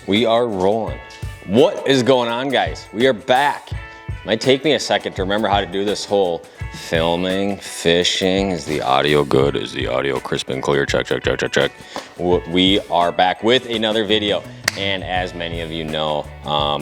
We are rolling. What is going on, guys? We are back. Might take me a second to remember how to do this whole filming, fishing. Is the audio good? Is the audio crisp and clear? Check, check, check, check, check. We are back with another video. And as many of you know,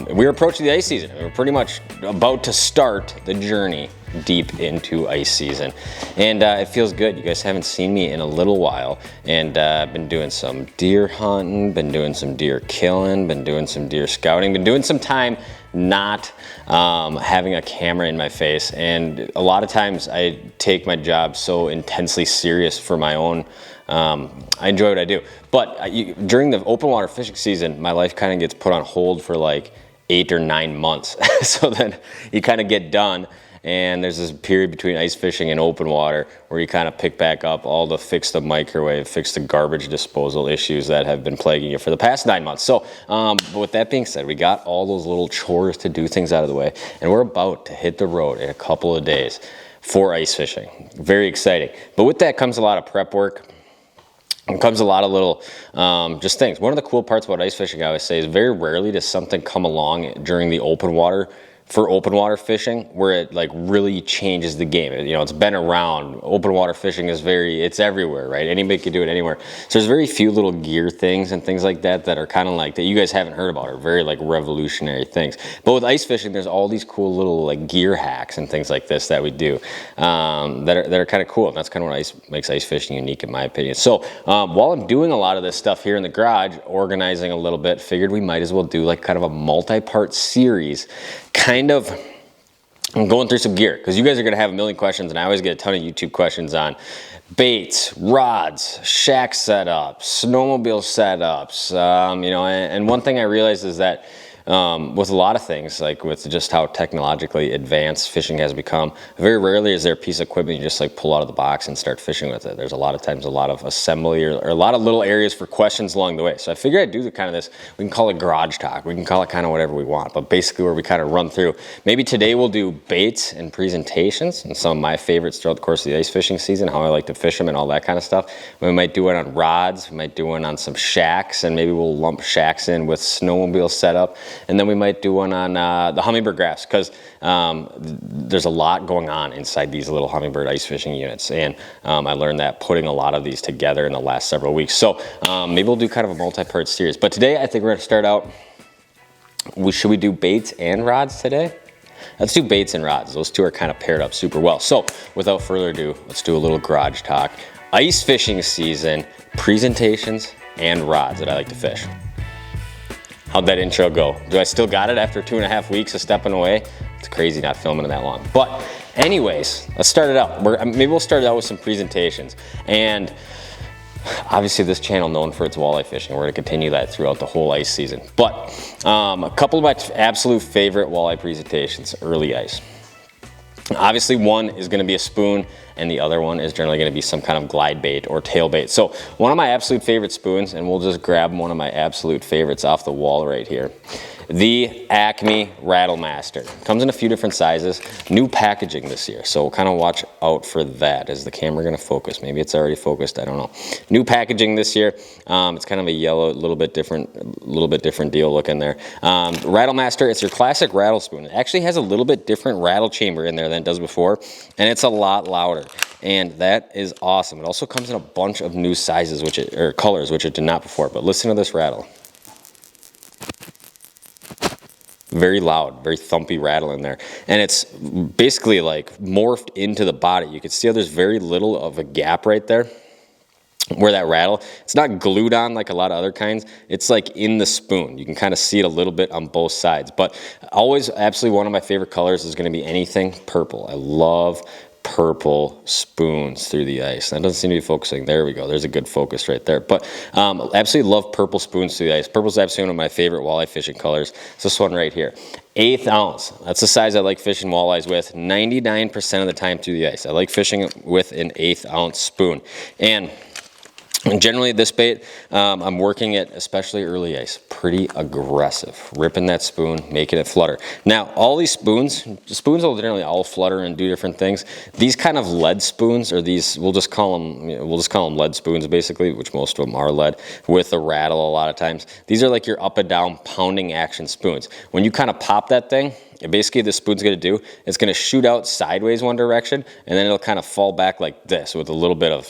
we're approaching the ice season. We're pretty much about to start the journey deep into ice season. And it feels good. You guys haven't seen me in a little while. And I've been doing some deer hunting, been doing some deer killing, been doing some deer scouting, been doing some time not having a camera in my face. And a lot of times I take my job so intensely serious for my own I enjoy what I do, but during the open water fishing season, my life kind of gets put on hold for like 8 or 9 months. So then you kind of get done, and there's this period between ice fishing and open water where you kind of pick back up all the fix the microwave, fix the garbage disposal issues that have been plaguing you for the past 9 months. So but with that being said, we got all those little chores to do things out of the way, and we're about to hit the road in a couple of days for ice fishing. Very exciting. But with that comes a lot of prep work. It comes a lot of little just things. One of the cool parts about ice fishing, I always say, is very rarely does something come along during the open water for open water fishing where it like really changes the game. You know, it's been around. Open water fishing is it's everywhere, right? Anybody can do it anywhere. So there's very few little gear things and things like that that are kind of like that you guys haven't heard about, are very like revolutionary things. But with ice fishing, there's all these cool little like gear hacks and things like this that we do that are kind of cool. And that's kind of what makes ice fishing unique in my opinion. So while I'm doing a lot of this stuff here in the garage, organizing a little bit, figured we might as well do like kind of a multi-part series. I'm going through some gear because you guys are going to have a million questions, and I always get a ton of YouTube questions on baits, rods, shack setups, snowmobile setups, you know, and one thing I realized is that with a lot of things, like with just how technologically advanced fishing has become, very rarely is there a piece of equipment you just like pull out of the box and start fishing with it. There's a lot of times a lot of assembly or a lot of little areas for questions along the way. So I figured I'd do the kind of this, we can call it garage talk, we can call it kind of whatever we want, but basically where we kind of run through. Maybe today we'll do baits and presentations and some of my favorites throughout the course of the ice fishing season, how I like to fish them and all that kind of stuff. We might do it on rods, we might do one on some shacks, and maybe we'll lump shacks in with snowmobile setup. And then we might do one on the hummingbird graphs because there's a lot going on inside these little hummingbird ice fishing units. And I learned that putting a lot of these together in the last several weeks. So maybe we'll do kind of a multi-part series. But today I think we're going to start out, should we do baits and rods today? Let's do baits and rods. Those two are kind of paired up super well. So without further ado, let's do a little garage talk. Ice fishing season, presentations, and rods that I like to fish. How'd that intro go? Do I still got it after 2.5 weeks of stepping away? It's crazy not filming it that long. But anyways, let's start it out. Maybe we'll start it out with some presentations. And obviously this channel known for its walleye fishing. We're gonna continue that throughout the whole ice season. But a couple of my absolute favorite walleye presentations, early ice. Obviously one is gonna be a spoon, and the other one is generally going to be some kind of glide bait or tail bait. So one of my absolute favorite spoons, and we'll just grab one of my absolute favorites off the wall right here, the Acme Rattle Master. Comes in a few different sizes, new packaging this year, so kind of watch out for that. Is the camera going to focus? Maybe it's already focused, I don't know. New packaging this year. It's kind of a yellow, a little bit different deal looking there. Rattle Master, it's your classic rattle spoon. It actually has a little bit different rattle chamber in there than it does before, and it's a lot louder. And that is awesome. It also comes in a bunch of new sizes, or colors, which it did not before. But listen to this rattle. Very loud, very thumpy rattle in there. And it's basically like morphed into the body. You can see how there's very little of a gap right there where that rattle, it's not glued on like a lot of other kinds. It's like in the spoon. You can kind of see it a little bit on both sides. But always, absolutely one of my favorite colors is going to be anything purple. I love purple spoons through the ice. That doesn't seem to be focusing. There we go. There's a good focus right there. But absolutely love purple spoons through the ice. Purple's absolutely one of my favorite walleye fishing colors. It's this one right here. 1/8 ounce. That's the size I like fishing walleyes with 99% of the time through the ice. I like fishing with an 1/8 ounce spoon. And And generally this bait, I'm working it, especially early ice, pretty aggressive, ripping that spoon, making it flutter. Now, all these spoons will generally all flutter and do different things. These kind of lead spoons, or these, we'll just call them lead spoons basically, which most of them are lead, with a rattle a lot of times. These are like your up and down pounding action spoons. When you kind of pop that thing, basically the spoon's going to do, it's going to shoot out sideways one direction, and then it'll kind of fall back like this with a little bit of,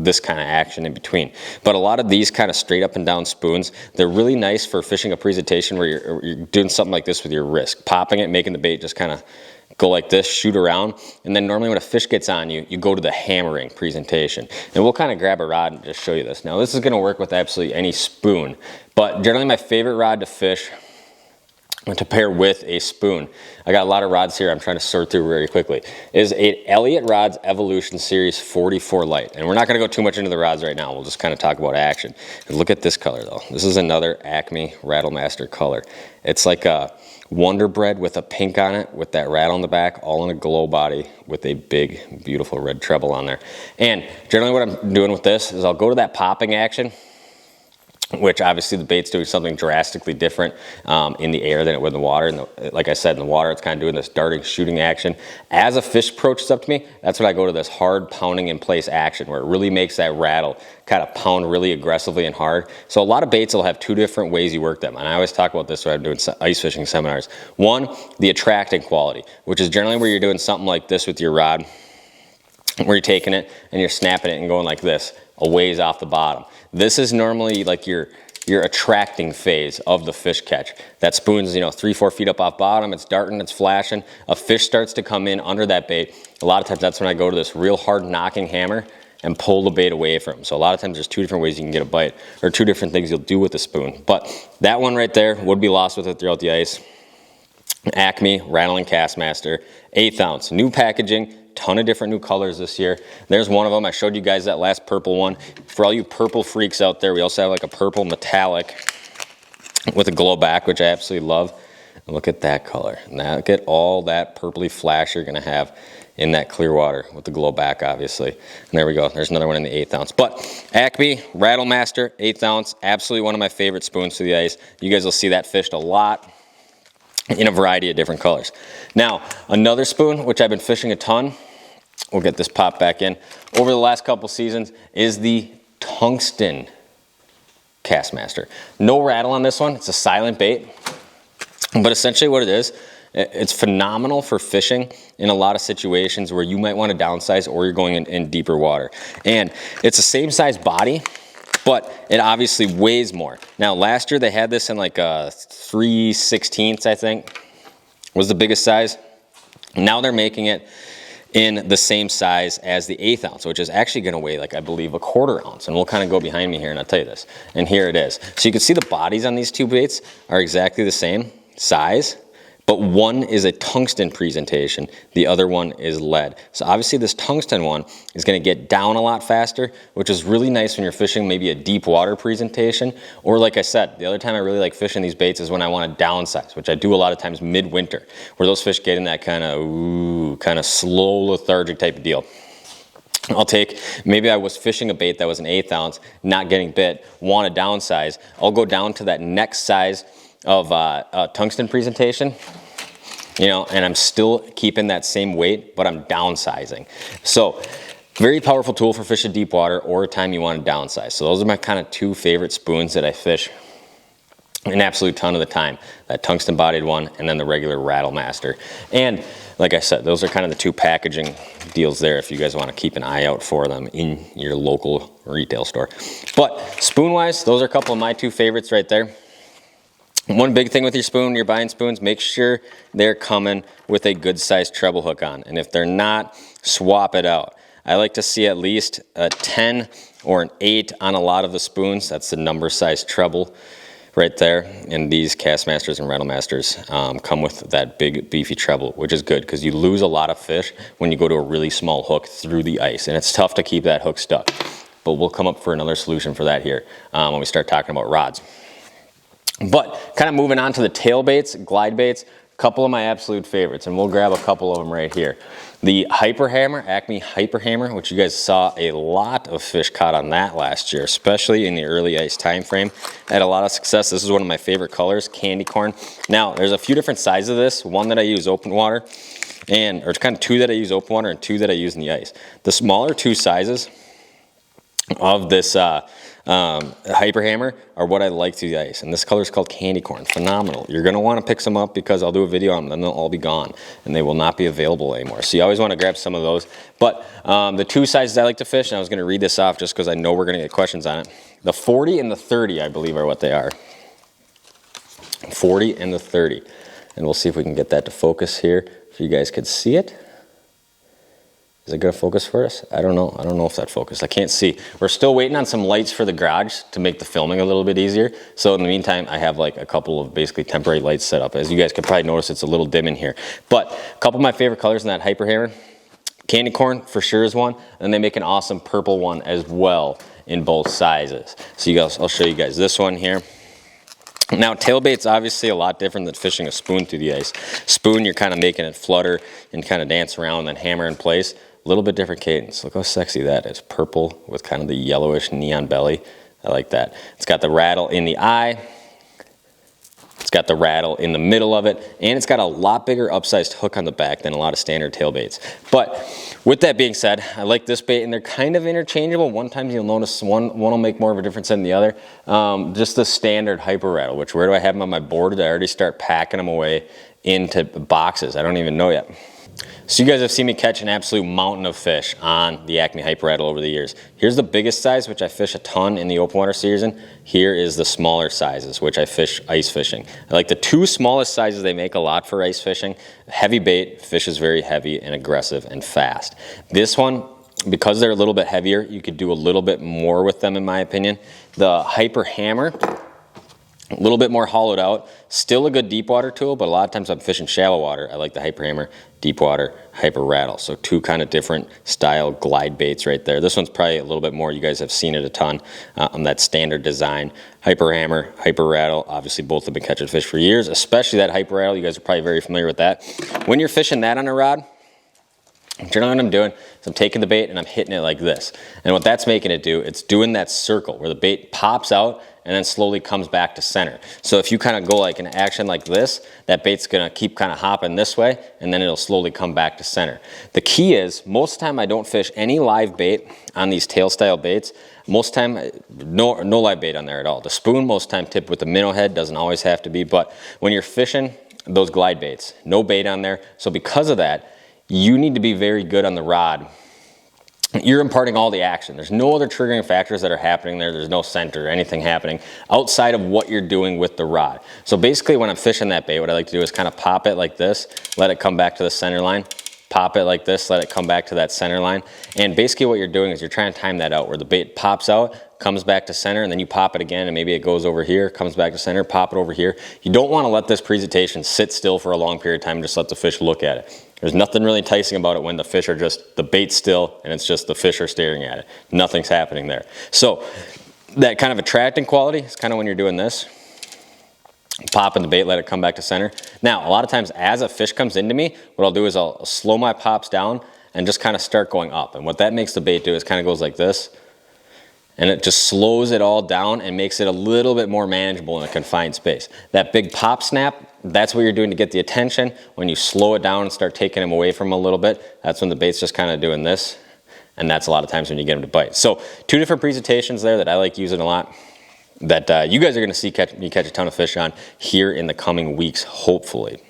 this kind of action in between. But a lot of these kind of straight up and down spoons, they're really nice for fishing a presentation where you're doing something like this with your wrist, popping it, making the bait just kind of go like this, shoot around, and then normally when a fish gets on you, you go to the hammering presentation. And we'll kind of grab a rod and just show you this. Now this is going to work with absolutely any spoon, but generally my favorite rod to fish to pair with a spoon, I got a lot of rods here I'm trying to sort through very quickly, is a Elliott Rods Evolution Series 44 Light. And we're not going to go too much into the rods right now. We'll just kind of talk about action. And look at this color though. This is another Acme Rattle Master color. It's like a Wonder Bread with a pink on it, with that rattle in the back, all in a glow body with a big, beautiful red treble on there. And generally what I'm doing with this is I'll go to that popping action, which obviously the bait's doing something drastically different in the air than it would in the water. And like I said, in the water, it's kind of doing this darting, shooting action. As a fish approaches up to me, that's when I go to this hard pounding in place action where it really makes that rattle kind of pound really aggressively and hard. So a lot of baits will have two different ways you work them. And I always talk about this when I'm doing ice fishing seminars. One, the attracting quality, which is generally where you're doing something like this with your rod, where you're taking it and you're snapping it and going like this, a ways off the bottom. This is normally like your attracting phase of the fish catch. That spoon's 3-4 feet up off bottom, it's darting, it's flashing. A fish starts to come in under that bait. A lot of times that's when I go to this real hard knocking hammer and pull the bait away from him. So a lot of times there's two different ways you can get a bite, or two different things you'll do with the spoon. But that one right there would be lost with it throughout the ice. Acme Rattling Castmaster, 1/8 ounce, new packaging. Ton of different new colors this year. There's one of them. I showed you guys that last purple one. For all you purple freaks out there, we also have like a purple metallic with a glow back, which I absolutely love. And look at that color. Now look at all that purpley flash you're going to have in that clear water with the glow back, obviously. And there we go. There's another one in the 1/8 ounce. But Acme Rattle Master, 1/8 ounce. Absolutely one of my favorite spoons to the ice. You guys will see that fished a lot in a variety of different colors. Now, another spoon, which I've been fishing a ton, we'll get this pop back in, over the last couple seasons, is the Tungsten Castmaster. No rattle on this one. It's a silent bait. But essentially what it is, it's phenomenal for fishing in a lot of situations where you might want to downsize or you're going in deeper water. And it's the same size body, but it obviously weighs more. Now, last year they had this in like 3/16, I think, was the biggest size. Now they're making it in the same size as the 1/8 ounce, which is actually going to weigh like, I believe, 1/4 ounce. And we'll kind of go behind me here and I'll tell you this. And here it is. So you can see the bodies on these two baits are exactly the same size, but one is a tungsten presentation, the other one is lead. So obviously this tungsten one is going to get down a lot faster, which is really nice when you're fishing maybe a deep water presentation. Or like I said, the other time I really like fishing these baits is when I want to downsize, which I do a lot of times midwinter, where those fish get in that kind of slow, lethargic type of deal. Maybe I was fishing a bait that was an 1/8 ounce, not getting bit, want to downsize. I'll go down to that next size of tungsten presentation, and I'm still keeping that same weight, but I'm downsizing. So very powerful tool for fishing deep water or a time you want to downsize. So those are my kind of two favorite spoons that I fish an absolute ton of the time. That tungsten bodied one and then the regular Rattle Master. And like I said, those are kind of the two packaging deals there if you guys want to keep an eye out for them in your local retail store. But spoon wise, those are a couple of my two favorites right there. One big thing with your spoon, you're buying spoons, make sure they're coming with a good sized treble hook on. And if they're not, swap it out. I like to see at least a 10 or an 8 on a lot of the spoons. That's the number size treble right there. And these Castmasters and Rattle Masters come with that big beefy treble, which is good because you lose a lot of fish when you go to a really small hook through the ice. And it's tough to keep that hook stuck. But we'll come up for another solution for that here when we start talking about rods. But kind of moving on to the tail baits, glide baits, a couple of my absolute favorites, and we'll grab a couple of them right here. The Hyper Hammer, Acme Hyper Hammer, which you guys saw a lot of fish caught on that last year, especially in the early ice time frame. Had a lot of success. This is one of my favorite colors, candy corn. Now, there's a few different sizes of this. One that I use open water, or kind of two that I use open water and two that I use in the ice. The smaller two sizes of this Hyper Hammer are what I like through the ice, and this color is called candy corn. Phenomenal. You're going to want to pick some up because I'll do a video on them, then they'll all be gone and they will not be available anymore. So you always want to grab some of those. But the two sizes I like to fish, and I was going to read this off just because I know we're going to get questions on it. The 40 and the 30, I believe, are what they are. 40 and the 30. And we'll see if we can get that to focus here so you guys could see it. Is it going to focus for us? I don't know. I don't know if that focused. I can't see. We're still waiting on some lights for the garage to make the filming a little bit easier. So in the meantime, I have like a couple of basically temporary lights set up. As you guys can probably notice, it's a little dim in here. But a couple of my favorite colors in that Hyper Hammer. Candy corn for sure is one. And they make an awesome purple one as well in both sizes. So you guys, I'll show you guys this one here. Now, tailbait's obviously a lot different than fishing a spoon through the ice. Spoon, you're kind of making it flutter and kind of dance around and then hammer in place. A little bit different cadence. Look how sexy that is. Purple with kind of the yellowish neon belly. I like that. It's got the rattle in the eye. It's got the rattle in the middle of it. And it's got a lot bigger upsized hook on the back than a lot of standard tailbaits. But with that being said, I like this bait, and they're kind of interchangeable. One time you'll notice one will make more of a difference than the other. Just the standard Hyper Rattle, which where do I have them on my board? Did I already start packing them away into boxes? I don't even know yet. So you guys have seen me catch an absolute mountain of fish on the Acme Hyper Rattle over the years. Here's the biggest size, which I fish a ton in the open water season. Here is the smaller sizes, which I fish ice fishing. I like the two smallest sizes. They make a lot for ice fishing. Heavy bait, fish is very heavy and aggressive and fast. This one, because they're a little bit heavier, you could do a little bit more with them in my opinion. The Hyper Hammer, a little bit more hollowed out. Still a good deep water tool, but a lot of times I'm fishing shallow water. I like the Hyper Hammer, deep water, Hyper Rattle. So two kind of different style glide baits right there. This one's probably a little bit more. You guys have seen it a ton on that standard design. Hyper Hammer, Hyper Rattle. Obviously both have been catching fish for years, especially that Hyper Rattle. You guys are probably very familiar with that. When you're fishing that on a rod, generally what I'm doing is I'm taking the bait and I'm hitting it like this. And what that's making it do, it's doing that circle where the bait pops out and then slowly comes back to center. So if you kind of go like an action like this, that bait's gonna keep kind of hopping this way and then it'll slowly come back to center. The key is, most of the time I don't fish any live bait on these tail style baits. Most time, no live bait on there at all. The spoon most time tipped with the minnow head, doesn't always have to be, but when you're fishing those glide baits, no bait on there. So because of that, you need to be very good on the rod. You're imparting all the action. There's no other triggering factors that are happening there. There's no center or anything happening outside of what you're doing with the rod. So basically when I'm fishing that bait, what I like to do is kind of pop it like this, let it come back to the center line, pop it like this, let it come back to that center line. And basically what you're doing is you're trying to time that out where the bait pops out, comes back to center, and then you pop it again and maybe it goes over here, comes back to center, pop it over here. You don't want to let this presentation sit still for a long period of time and just let the fish look at it. There's nothing really enticing about it when the fish are just, the bait's still and it's just the fish are staring at it. Nothing's happening there. So that kind of attracting quality is kind of when you're doing this. Popping the bait, let it come back to center. Now, a lot of times as a fish comes into me, what I'll do is I'll slow my pops down and just kind of start going up. And what that makes the bait do is kind of goes like this. And it just slows it all down and makes it a little bit more manageable in a confined space. That big pop snap, that's what you're doing to get the attention. When you slow it down and start taking them away from them a little bit, that's when the bait's just kind of doing this. And that's a lot of times when you get them to bite. So two different presentations there that I like using a lot, that you guys are going to see me catch a ton of fish on here in the coming weeks, hopefully.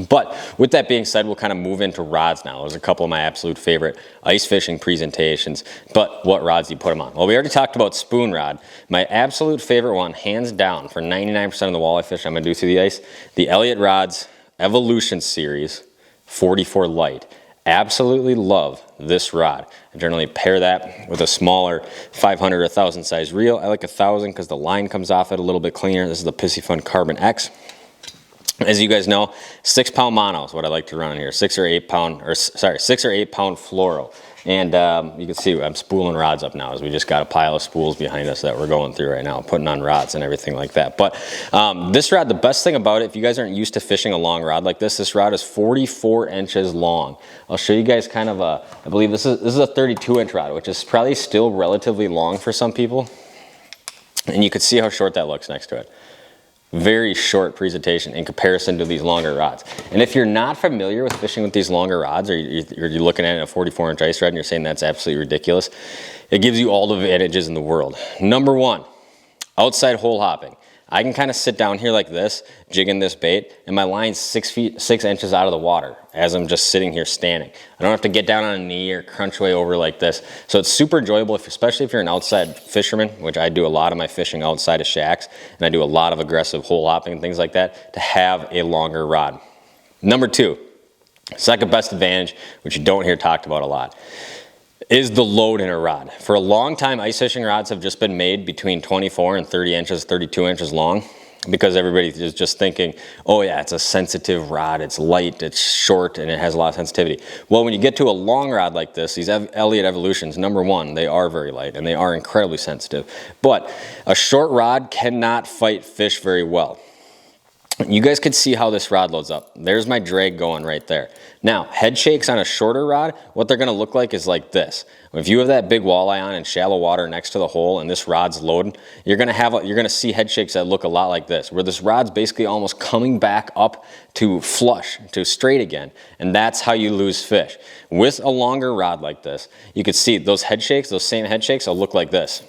But with that being said, we'll kind of move into rods now. There's a couple of my absolute favorite ice fishing presentations, but what rods do you put them on? Well, we already talked about spoon rod. My absolute favorite one, hands down, for 99% of the walleye fish I'm going to do through the ice, the Elliott Rods Evolution Series 44 Light. Absolutely love this rod. I generally pair that with a smaller 500 or 1000 size reel. I like 1000 because the line comes off it a little bit cleaner. This is the Piscifun Carbon X. As you guys know, 6 pound mono is what I like to run in here. 6 or 8 pound, or sorry, 6 or 8 pound fluoro. And you can see I'm spooling rods up now as we just got a pile of spools behind us that we're going through right now, putting on rods and everything like that. But this rod, the best thing about it, if you guys aren't used to fishing a long rod like this rod is 44 inches long. I'll show you guys kind of a, I believe this is a 32 inch rod, which is probably still relatively long for some people. And you can see how short that looks next to it. Very short presentation in comparison to these longer rods. And if you're not familiar with fishing with these longer rods, or you're looking at a 44 inch ice rod and you're saying that's absolutely ridiculous, it gives you all the advantages in the world. Number one, outside hole hopping. I can kind of sit down here like this, jigging this bait, and my line's 6 inches out of the water as I'm just sitting here standing. I don't have to get down on a knee or crunch way over like this. So it's super enjoyable, especially if you're an outside fisherman, which I do a lot of my fishing outside of shacks, and I do a lot of aggressive hole hopping and things like that, to have a longer rod. Number two, second best advantage, which you don't hear talked about a lot, is the load in a rod. For a long time, ice fishing rods have just been made between 24 and 30 inches, 32 inches long, because everybody is just thinking, oh yeah, it's a sensitive rod, it's light, it's short, and it has a lot of sensitivity. Well, when you get to a long rod like this, these Elliott Evolutions, number one, they are very light, and they are incredibly sensitive. But a short rod cannot fight fish very well. You guys could see how this rod loads up. There's my drag going right there. Now, head shakes on a shorter rod, what they're gonna look like is like this. If you have that big walleye on in shallow water next to the hole and this rod's loading, you're gonna see head shakes that look a lot like this, where this rod's basically almost coming back up to flush, to straight again. And that's how you lose fish. With a longer rod like this, you could see those head shakes, those same head shakes will look like this,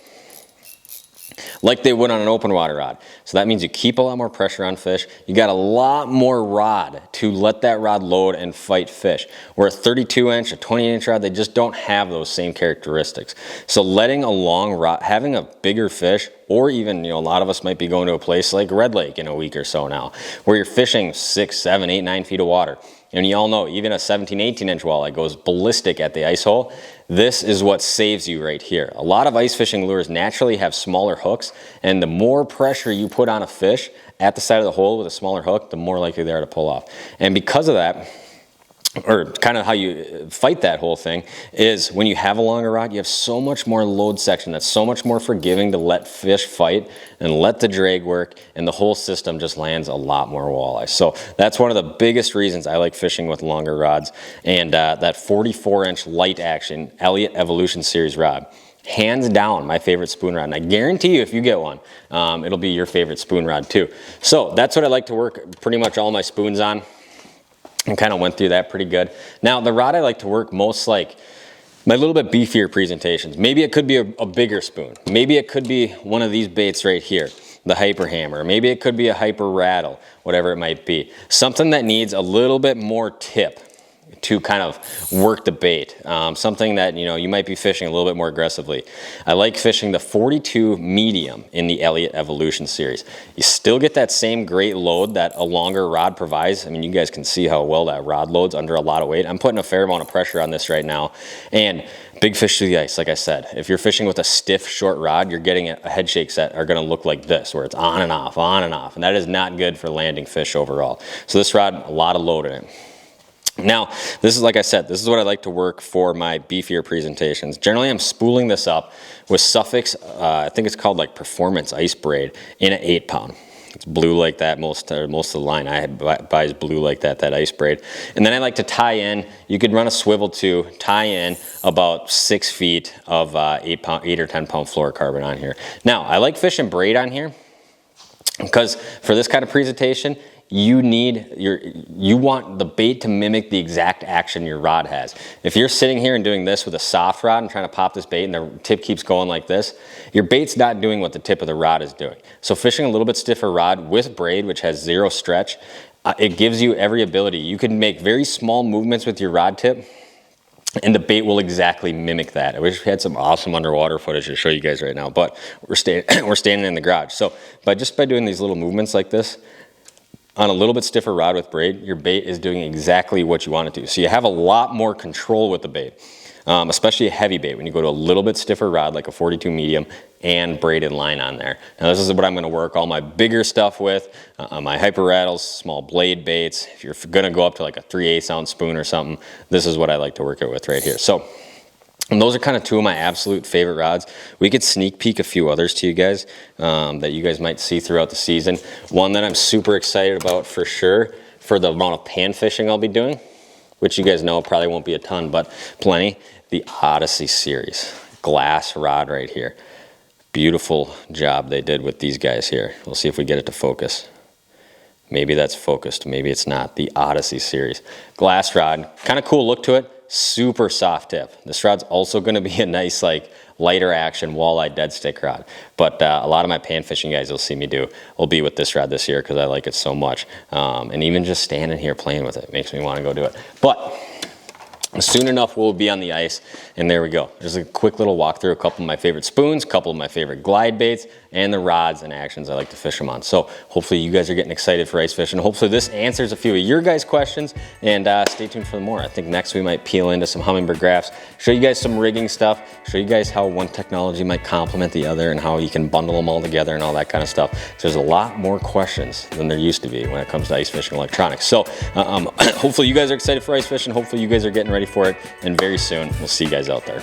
like they would on an open water rod. So that means you keep a lot more pressure on fish. You got a lot more rod to let that rod load and fight fish. Where a 32 inch, a 20 inch rod, they just don't have those same characteristics. So letting a long rod, having a bigger fish, or even, a lot of us might be going to a place like Red Lake in a week or so now, where you're fishing 6, 7, 8, 9 feet of water. And you all know, even a 17, 18 inch walleye goes ballistic at the ice hole. This is what saves you right here. A lot of ice fishing lures naturally have smaller hooks, and the more pressure you put on a fish at the side of the hole with a smaller hook, the more likely they are to pull off. And because of that, or kind of how you fight that whole thing, is when you have a longer rod, you have so much more load section that's so much more forgiving to let fish fight and let the drag work, and the whole system just lands a lot more walleye. So that's one of the biggest reasons I like fishing with longer rods. And that 44 inch light action Elliott Evolution Series rod, hands down my favorite spoon rod, and I guarantee you if you get one, it'll be your favorite spoon rod too. So that's what I like to work pretty much all my spoons on, and kind of went through that pretty good. Now the rod I like to work most like my little bit beefier presentations. Maybe it could be a bigger spoon. Maybe it could be one of these baits right here, the Hyper Hammer. Maybe it could be a Hyper Rattle, whatever it might be. Something that needs a little bit more tip to kind of work the bait. Something that you might be fishing a little bit more aggressively. I like fishing the 42 medium in the Elliott Evolution series. You still get that same great load that a longer rod provides. I mean, you guys can see how well that rod loads under a lot of weight. I'm putting a fair amount of pressure on this right now, and big fish through the ice. Like I said, if you're fishing with a stiff short rod, you're getting a head shakes that are going to look like this, where it's on and off, and that is not good for landing fish overall. So this rod, a lot of load in it. Now, this is, like I said, this is what I like to work for my beefier presentations. Generally, I'm spooling this up with Suffix, I think it's called like Performance Ice Braid, in an 8 pound. It's blue like that. Most of the line I buy is blue like that ice braid. And then I like to tie in, you could run a swivel too, tie in about 6 feet of 8 or 10 pound fluorocarbon on here. Now, I like fishing braid on here because for this kind of presentation, you want the bait to mimic the exact action your rod has. If you're sitting here and doing this with a soft rod and trying to pop this bait and the tip keeps going like this, your bait's not doing what the tip of the rod is doing. So fishing a little bit stiffer rod with braid, which has zero stretch, it gives you every ability. You can make very small movements with your rod tip, and the bait will exactly mimic that. I wish we had some awesome underwater footage to show you guys right now, but we're standing in the garage. So just by doing these little movements like this, on a little bit stiffer rod with braid, your bait is doing exactly what you want it to. So you have a lot more control with the bait. especially a heavy bait, when you go to a little bit stiffer rod, like a 42 medium, and braided line on there. Now this is what I'm gonna work all my bigger stuff with, my hyper rattles, small blade baits. If you're gonna go up to like a 3/8 ounce spoon or something, this is what I like to work it with right here. So, and those are kind of two of my absolute favorite rods. We could sneak peek a few others to you guys that you guys might see throughout the season. One that I'm super excited about for sure, for the amount of pan fishing I'll be doing, which you guys know probably won't be a ton, but plenty, the Odyssey series. Glass rod right here. Beautiful job they did with these guys here. We'll see if we get it to focus. Maybe that's focused, maybe it's not. The Odyssey series. Glass rod, kind of cool look to it, super soft tip. This rod's also gonna be a nice like lighter action walleye dead stick rod. But a lot of my pan fishing guys you'll see me do will be with this rod this year because I like it so much. And even just standing here playing with it makes me wanna go do it. But soon enough we'll be on the ice, and there we go. Just a quick little walkthrough, a couple of my favorite spoons, a couple of my favorite glide baits, and the rods and actions I like to fish them on. So hopefully you guys are getting excited for ice fishing. Hopefully this answers a few of your guys' questions, and stay tuned for more. I think next we might peel into some hummingbird graphs, show you guys some rigging stuff, show you guys how one technology might complement the other and how you can bundle them all together and all that kind of stuff. So there's a lot more questions than there used to be when it comes to ice fishing electronics. So hopefully you guys are excited for ice fishing. Hopefully you guys are getting ready for it, and very soon we'll see you guys out there.